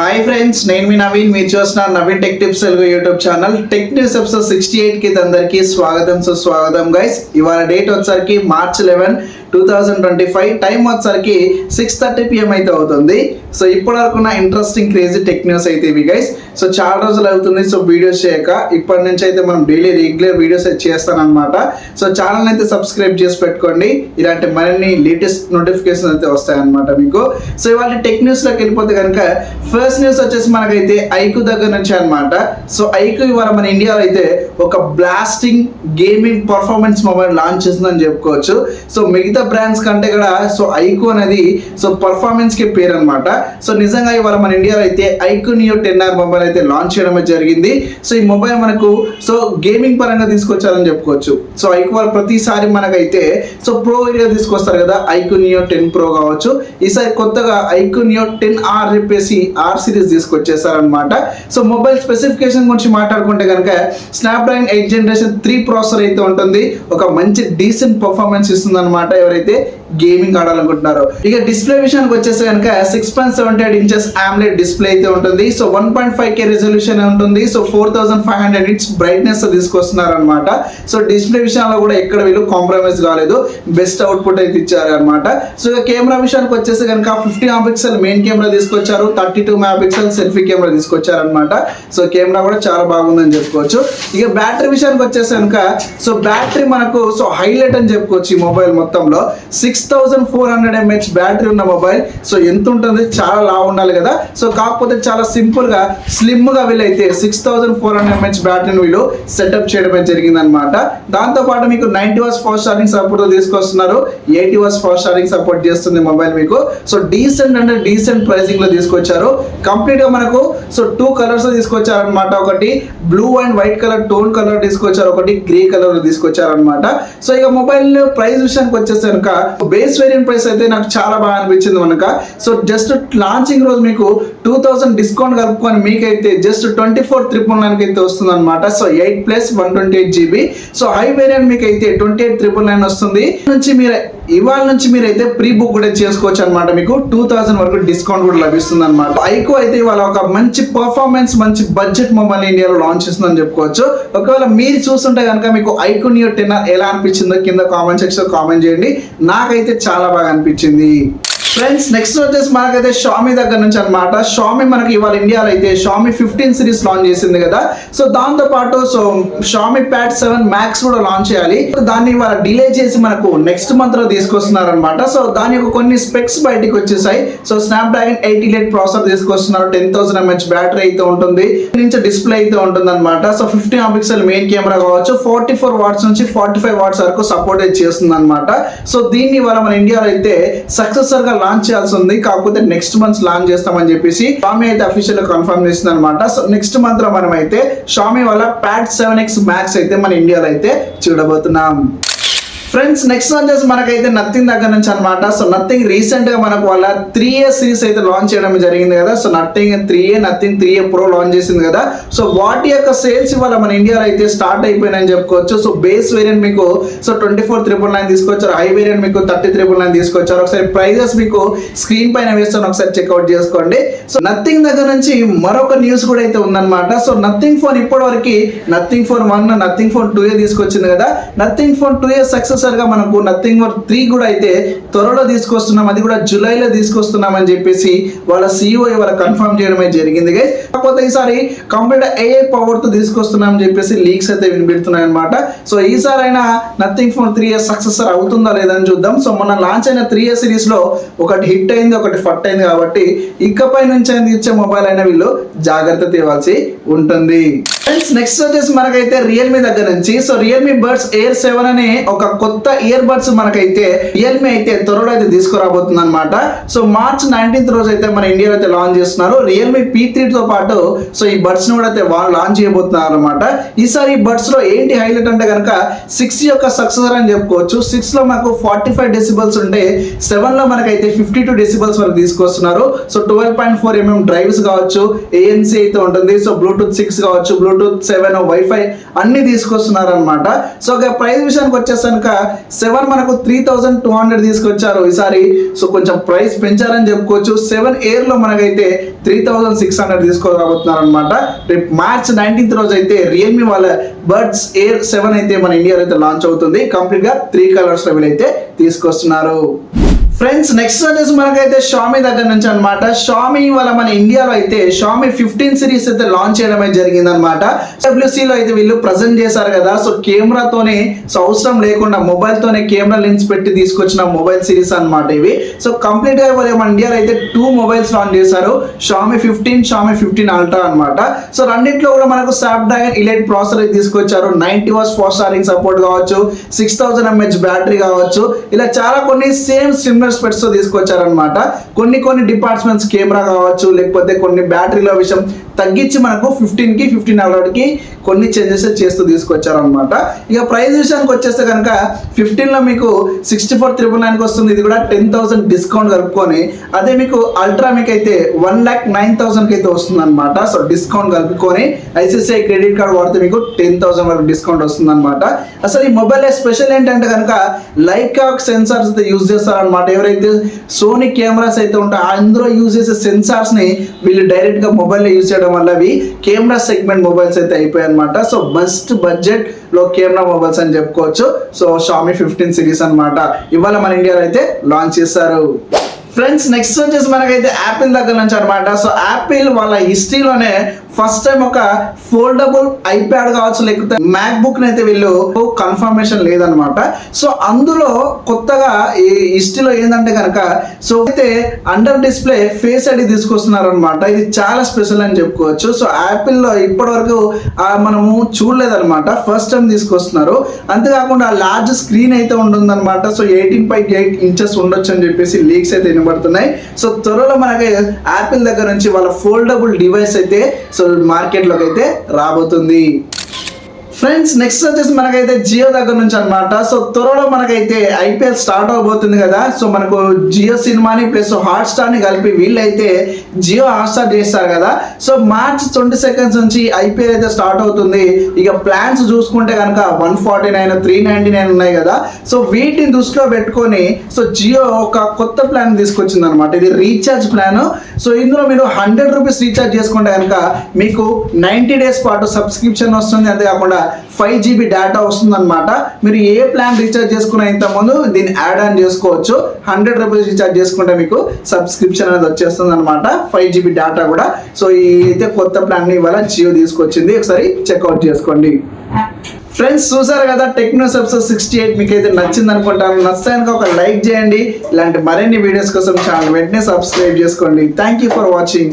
Hi friends, నేను మీ నవీన్. మీరు చూస్తున్నారు Naveen tech tips Telugu YouTube channel. Tech news episode 68కి అందరికీ స్వాగతం గైస్. ఇవాళ డేట్ వచ్చరికి మార్చ్ 11, 2025. టైం వచ్చరికి 6:30 PM అయితే అవుతుంది. సో ఇప్పటి వరకు ఉన్న ఇంట్రెస్టింగ్ క్రేజీ టెక్ న్యూస్ అయితే ఇవి గైస్. సో చాలా రోజులు అవుతుంది సో వీడియోస్ చేయక. ఇప్పటి నుంచి అయితే మనం డైలీ రెగ్యులర్ వీడియోస్ అయితే చేస్తానన్నమాట. సో ఛానల్ అయితే సబ్స్క్రైబ్ చేసి పెట్టుకోండి. ఇలాంటి మరిన్ని లేటెస్ట్ నోటిఫికేషన్ అయితే వస్తాయన్నమాట మీకు. సో ఇవాళ టెక్ న్యూస్లోకి వెళ్ళిపోతే కనుక ఫస్ట్ న్యూస్ వచ్చేసి మనకైతే ఐకు దగ్గర నుంచి అనమాట. సో ఐకు ఇవాళ మన ఇండియాలో అయితే ఒక blasting gaming performance mobile launch చేసిందని చెప్పుకోవచ్చు. సో మిగతా బ్రాండ్స్ కంటే కూడా సో ఐకు అనేది సో పర్ఫార్మెన్స్ కి పేరు అనమాట. సో నిజంగా ఇవాళ మన ఇండియాలో అయితే ఐకు నియో 10R మొబైల్ అయితే లాంచ్ చేయడం జరిగింది. సో ఈ మొబైల్ మనకు సో గేమింగ్ పరంగా తీసుకొచ్చారని చెప్పుకోవచ్చు. సో ఐకు వాళ్ళు ప్రతిసారి మనకైతే సో ప్రో ఏరియా తీసుకొస్తారు కదా, ఐకు నియో 10 Pro కావచ్చు. ఈసారి కొత్తగా ఐకు నియో 10R చెప్పేసి ఆర్ సిరీస్ తీసుకొచ్చేసారనమాట. సో మొబైల్ స్పెసిఫికేషన్ గురించి మాట్లాడుకుంటే కనుక స్నాప్డ్రాగన్ 8 Gen 3 ప్రాసెసర్ అయితే ఉంటుంది. ఒక మంచి డీసెంట్ పర్ఫార్మెన్స్ ఇస్తుంది అనమాట ఎవరైతే గేమింగ్ ఆడాలనుకుంటున్నారో. ఇక డిస్ప్లే విషయానికి వచ్చేసి కనుక 6.78 inches AMOLED డిస్ప్లే అయితే ఉంటుంది. సో 1.5K రెజల్యూషన్ ఉంటుంది. సో 4500 nits బ్రైట్నెస్ తీసుకొస్తున్నారు అనమాట. సో డిస్ప్లే విషయంలో కూడా ఎక్కడ వీళ్ళు కాంప్రమైజ్ కాలేదు, బెస్ట్ అవుట్పుట్ అయితే ఇచ్చారు అనమాట. సో ఇక కెమెరా విషయానికి వచ్చేసి కనుక 50 MP మెయిన్ కెమెరా తీసుకొచ్చారు, 32 MP సెల్ఫీ కెమెరా తీసుకొచ్చారు అనమాట. సో కెమెరా కూడా చాలా బాగుందని చెప్పుకోవచ్చు. ఇక బ్యాటరీ విషయానికి వచ్చేసి కనుక సో బ్యాటరీ మనకు సో హైలైట్ అని చెప్పుకోవచ్చు ఈ మొబైల్ మొత్తంలో. 6400 mAh బ్యాటరీ ఉన్న మొబైల్. సో ఎంత ఉంటుంది, చాలా లావు ఉండాలి కదా. సో కాకపోతే చాలా సింపుల్ గా స్లిమ్ గా వీళ్ళైతే 6400 mAh బ్యాటరీని వీళ్ళు సెటప్ చేయడం జరిగింది అనమాట. దాంతో పాటు మీకు 90 watts ఫాస్ట్ ఛార్జింగ్ సపోర్ట్ తీసుకొస్తున్నారు, 80 watts ఫాస్ట్ ఛార్జింగ్ సపోర్ట్ చేస్తుంది మొబైల్ మీకు. సో డీసెంట్ అంటే డీసెంట్ ప్రైసింగ్ లో తీసుకొచ్చారు. కంప్లీట్ గా మనకు సో 2 కలర్స్ తీసుకొచ్చారు అనమాట. ఒకటి blue and white colour tone colour తీసుకొచ్చారు, ఒకటి గ్రే కలర్ తీసుకొచ్చారు అనమాట. సో ఇక మొబైల్ ప్రైస్ విషయానికి వచ్చేసి కనుక బేస్ వేరియంట్ ప్రైస్ అయితే నాకు చాలా బాగా అనిపించింది మనక. సో జస్ట్ లాంచింగ్ రోజు మీకు 2000 డిస్కౌంట్ కలుపుకొని మీకైతే జస్ట్ 24,999 అయితే వస్తుంది అనమాట. So 8+128 GB. So high variant మీకు అయితే 28,999 వస్తుంది. ఇవాళ నుంచి మీరైతే ప్రీ బుక్ కూడా చేసుకోవచ్చు అనమాట. మీకు 2000 వరకు డిస్కౌంట్ కూడా లభిస్తుంది అనమాట. ఐకు అయితే ఇవాళ ఒక మంచి పర్ఫార్మెన్స్, మంచి బడ్జెట్ మొబైల్ ఇండియాలో లాంచ్ చేస్తుందని చెప్పుకోవచ్చు. ఒకవేళ మీరు చూస్తుంటే కనుక మీకు ఐకు నియో 10R ఎలా అనిపించిందో కింద కామెంట్ సెక్షన్ కామెంట్ చేయండి. నాకైతే చాలా బాగా అనిపించింది ఫ్రెండ్స్. నెక్స్ట్ వచ్చేసి మనకైతే షామీ దగ్గర నుంచి అనమాట. షామీ మనకి ఇవాళ ఇండియాలో అయితే షామీ 15 సిరీస్ లాంచ్ చేసింది కదా. సో దాంతో పాటు సో షామీ ప్యాడ్ 7 Max కూడా లాంచ్ చేయాలి. దాన్ని ఇవాళ డిలే చేసి మనకు నెక్స్ట్ మంత్ లో తీసుకొస్తున్నారు అనమాట. సో దాని యొక్క కొన్ని స్పెక్స్ బయటకు వచ్చేసాయి. సో స్నాప్డ్రాగన్ 88 ప్రాసెసర్ తీసుకొస్తున్నారు, 10,000 mAh బ్యాటరీ అయితే ఉంటుంది, నుంచి డిస్ప్లే అయితే ఉంటుంది అనమాట. సో 50 MP మెయిన్ కెమెరా కావచ్చు, 44 watts నుంచి 45 watts వరకు సపోర్ట్ అయితే చేస్తుంది అనమాట. సో దీన్ని ఇవాళ మన ఇండియాలో అయితే సక్సెసర్ గా లాంచ్ చేయాల్సి ఉంది. కాకపోతే నెక్స్ట్ మంత్ లాంచ్ చేస్తామని చెప్పేసి షామీ అయితే అఫీషియల్ గా కన్ఫర్మ్ చేస్తుంది అనమాట. సో నెక్స్ట్ మంత్ లో మనం అయితే షామీ వాళ్ళ ప్యాడ్ 7X Max అయితే మన ఇండియాలో అయితే చూడబోతున్నాం ఫ్రెండ్స్. నెక్స్ట్ వచ్చేసి మనకైతే నథింగ్ దగ్గర నుంచి అనమాట. సో నథింగ్ రీసెంట్ గా మనకు వాళ్ళ 3A సిరీస్ అయితే లాంచ్ చేయడం జరిగింది కదా. So nothing 3A Pro launch చేసింది కదా. సో వాటి యొక్క సేల్స్ ఇవాళ మన ఇండియాలో అయితే స్టార్ట్ అయిపోయినాయని చెప్పుకోవచ్చు. సో బేస్ వేరియంట్ మీకు సో 24,999 తీసుకొచ్చారు, హై వేరియంట్ మీకు 30,999 తీసుకొచ్చారు. ఒకసారి ప్రైజెస్ మీకు స్క్రీన్ పైన వేస్తాను, ఒకసారి చెక్అవుట్ చేసుకోండి. సో నథింగ్ దగ్గర నుంచి మరొక న్యూస్ కూడా అయితే ఉందన్నమాట. సో నథింగ్ ఫోన్ ఇప్పటి వరకు nothing phone 1, nothing phone 2A తీసుకొచ్చింది కదా. నథింగ్ ఫోన్ 2A సక్సెస్ గా మనకు నథింగ్ ఫోన్ 3 కూడా అయితే త్వరలో తీసుకొస్తున్నాం, అది కూడా జూలైలో తీసుకొస్తున్నాం అని చెప్పేసి వాళ్ళ CEO ఇవాళ కన్ఫర్మ్ చేయడం జరిగింది గైస్. కాకపోతే ఈసారి కంప్లీట్ AI పవర్ తో తీసుకొస్తున్నాం అని చెప్పేసి లీక్స్ అయితే వినిపెడుతున్నాయి అనమాట. సో ఈసారి అయినా నథింగ్ ఫోన్ 3A సక్సెసర్ అవుతుందా లేదని చూద్దాం. సో మొన్న లాంచ్ అయిన 3A సిరీస్ లో ఒకటి హిట్ అయింది, ఒకటి ఫట్ అయింది కాబట్టి ఇకపై నుంచి ఇచ్చే మొబైల్ అయినా వీళ్ళు జాగ్రత్త తీవాల్సి ఉంటుంది ఫ్రెండ్స్. నెక్స్ట్ వచ్చేసి మనకైతే రియల్మీ దగ్గర నుంచి సో రియల్మీ బడ్స్ ఎయిర్ 7 అనే ఒక కొత్త ఇయర్ బడ్స్ మనకైతే రియల్మీ అయితే త్వరలో అయితే తీసుకురాబోతుంది అనమాట. సో మార్చ్ 19th రోజు అయితే మన ఇండియాలో అయితే లాంచ్ చేస్తున్నారు. రియల్మీ P3 తో పాటు సో ఈ బడ్స్ ని కూడా అయితే లాంచ్ చేయబోతున్నారు అనమాట. ఈసారి ఈ బడ్స్ లో ఏంటి హైలైట్ అంటే కనుక 6 యొక్క సక్సెసర్ అని చెప్పుకోవచ్చు. 6 లో మనకు 45 decibels ఉంటే 7 లో మనకైతే 52 decibels వరకు తీసుకొస్తున్నారు. సో 12.4 mm డ్రైవ్స్ కావచ్చు, ANC అయితే ఉంటుంది. సో బ్లూటూత్ 6 కావచ్చు, బ్లూటూత్ 7, వైఫై అన్ని తీసుకొస్తున్నారు అనమాట. సో ప్రైస్ విషయానికి వచ్చేసరికి సెవెన్ మనకు 3200 తీసుకొచ్చారు ఈసారి. సో కొంచెం ప్రైస్ పెంచారని చెప్పుకోవచ్చు. 7 Air లో మనకైతే 3600 తీసుకోరాబోతున్నారు అనమాట. రేపు March 19th రోజు అయితే రియల్మీ వాళ్ళ బడ్స్ Air 7 అయితే మన ఇండియాలో అయితే లాంచ్ అవుతుంది. కంప్లీట్ గా 3 కలర్స్ అయితే తీసుకొస్తున్నారు. ఫ్రెండ్స్ నెక్స్ట్ వచ్చేసి మనకైతే షామీ దగ్గర నుంచి అనమాట. షామీ వాళ్ళ మన ఇండియాలో అయితే షామీ 15 సిరీస్ అయితే లాంచ్ చేయడమే జరిగింది అనమాట. లో అయితే వీళ్ళు ప్రజెంట్ చేశారు కదా. సో కెమెరాతోనే సో అవసరం లేకుండా మొబైల్ తోనే కెమెరా లెన్స్ పెట్టి తీసుకొచ్చిన మొబైల్ సిరీస్ అనమాట ఇవి. సో కంప్లీట్ గా మన ఇండియాలో అయితే 2 మొబైల్స్ లాంచ్ చేశారు. షామీ 15, షామీ 15 అల్ట్రా అనమాట. సో రెండిట్లో కూడా మనకు స్నాప్డ్రాగన్ ఎలైట్ ప్రాసెసర్ అయితే తీసుకొచ్చారు. 90 వాట్స్ ఫాస్ట్ ఛార్జింగ్ సపోర్ట్ కావచ్చు, 6000 mAh బ్యాటరీ కావచ్చు, ఇలా చాలా కొన్ని సేమ్ సిమిలర్ స్పెట్స్ తో తీసుకొచ్చారనమాట. కొన్ని డిపార్ట్మెంట్స్ కెమెరా కావచ్చు, లేకపోతే కొన్ని బ్యాటరీల విషయం తగ్గించి మనకు 15 కి 15 కి కొన్ని చేంజెస్ చేస్తూ తీసుకొచ్చారనమాట. ఇక ప్రైస్ విషయానికి వచ్చేస్తే కనుక 15 లో మీకు 64,999 వస్తుంది. ఇది కూడా 10,000 డిస్కౌంట్ కలుపుకొని. అదే మీకు అల్ట్రా మీకు అయితే 1,09,000 కి అయితే వస్తుంది అనమాట. సో డిస్కౌంట్ కలుపుకొని ఐసిఐసిఐ క్రెడిట్ కార్డ్ వాడితే మీకు 10,000 వరకు డిస్కౌంట్ వస్తుంది అనమాట. అసలు ఈ మొబైల్ స్పెషల్ ఏంటంటే కనుక లైకా సెన్సార్స్ అయితే యూజ్ చేస్తారనమాట. ఎవరైతే సోనీ కెమెరాస్ అయితే ఉంటాయో అందులో యూజ్ చేసే సెన్సార్స్ ని వీళ్ళు డైరెక్ట్ గా మొబైల్ యూజ్ చేయడం వల్ల అవి కెమెరా సెగ్మెంట్ మొబైల్స్ అయితే అయిపోయాయి అనమాట. సో బెస్ట్ బడ్జెట్ లో కెమెరా మొబైల్స్ అని చెప్పుకోవచ్చు. సో షామీ 15 సిరీస్ అనమాట ఇవాళ మన ఇండియాలో అయితే లాంచ్ చేశారు. ఫ్రెండ్స్ నెక్స్ట్ వచ్చేసి మనకైతే యాపిల్ దగ్గర నుంచి అనమాట. సో యాపిల్ వాళ్ళ హిస్టరీలోనే ఫస్ట్ టైం ఒక ఫోల్డబుల్ ఐప్యాడ్ కావచ్చు, లేకపోతే మ్యాక్ బుక్ అయితే వీళ్ళు కన్ఫర్మేషన్ లేదనమాట. సో అందులో కొత్తగా ఈ హిస్టరీలో ఏంటంటే కనుక సో అయితే అండర్ డిస్ప్లే ఫేస్ ఐడి తీసుకొస్తున్నారు అనమాట. ఇది చాలా స్పెషల్ అని చెప్పుకోవచ్చు. సో యాపిల్లో ఇప్పటి వరకు మనము చూడలేదన్నమాట, ఫస్ట్ టైం తీసుకొస్తున్నారు. అంతేకాకుండా లార్జ్ స్క్రీన్ అయితే ఉంటుందన్నమాట. సో 18.8 ఇంచెస్ ఉండొచ్చు అని చెప్పేసి లీక్స్ అయితే వినబడుతున్నాయి. సో త్వరలో మనకి యాపిల్ దగ్గర నుంచి వాళ్ళ ఫోల్డబుల్ డివైస్ అయితే సో మార్కెట్లోకి అయితే రాబోతుంది. ఫ్రెండ్స్ నెక్స్ట్ వచ్చేసి మనకైతే జియో దగ్గర నుంచి అనమాట. సో త్వరలో మనకైతే ఐపీఎల్ స్టార్ట్ అవబోతుంది కదా. సో మనకు జియో సినిమాని ప్లస్ హాట్స్టార్ని కలిపి వీళ్ళైతే జియో హాట్స్టార్ చేస్తారు కదా. సో March 22 నుంచి ఐపీఎల్ అయితే స్టార్ట్ అవుతుంది. ఇక ప్లాన్స్ చూసుకుంటే కనుక 149, 399 ఉన్నాయి కదా. సో వీటిని దృష్టిలో పెట్టుకొని సో జియో ఒక కొత్త ప్లాన్ తీసుకొచ్చింది అనమాట. ఇది రీఛార్జ్ ప్లాన్. సో ఇందులో మీరు 100 రూపీస్ రీఛార్జ్ చేసుకుంటే కనుక మీకు 90 days పాటు సబ్స్క్రిప్షన్ వస్తుంది. అంతేకాకుండా 5 GB డేటా వస్తుంది అనమాట. మీరు ఏ ప్లాన్ రీఛార్జ్ చేసుకున్న ఇంతకుముందు దీన్ని యాడ్ ఆన్ చేసుకోవచ్చు. 100 రూపీస్ రీఛార్జ్ చేసుకుంటే మీకు సబ్స్క్రిప్షన్ అనేది వచ్చేస్తుంది అనమాట, 5 GB డేటా కూడా. సో ఈ అయితే కొత్త ప్లాన్ ని ఇవాళ జియో తీసుకొచ్చింది, ఒకసారి చెక్అవుట్ చేసుకోండి. ఫ్రెండ్స్ చూసారు కదా టెక్నోస్ ఎపిసోడ్ 68 మీకు అయితే నచ్చింది అనుకుంటాను. నచ్చితే ఒక లైక్ చేయండి. ఇలాంటి మరిన్ని వీడియోస్ కోసం ఛానల్ వెంటనే సబ్స్క్రైబ్ చేసుకోండి. Thank you for watching.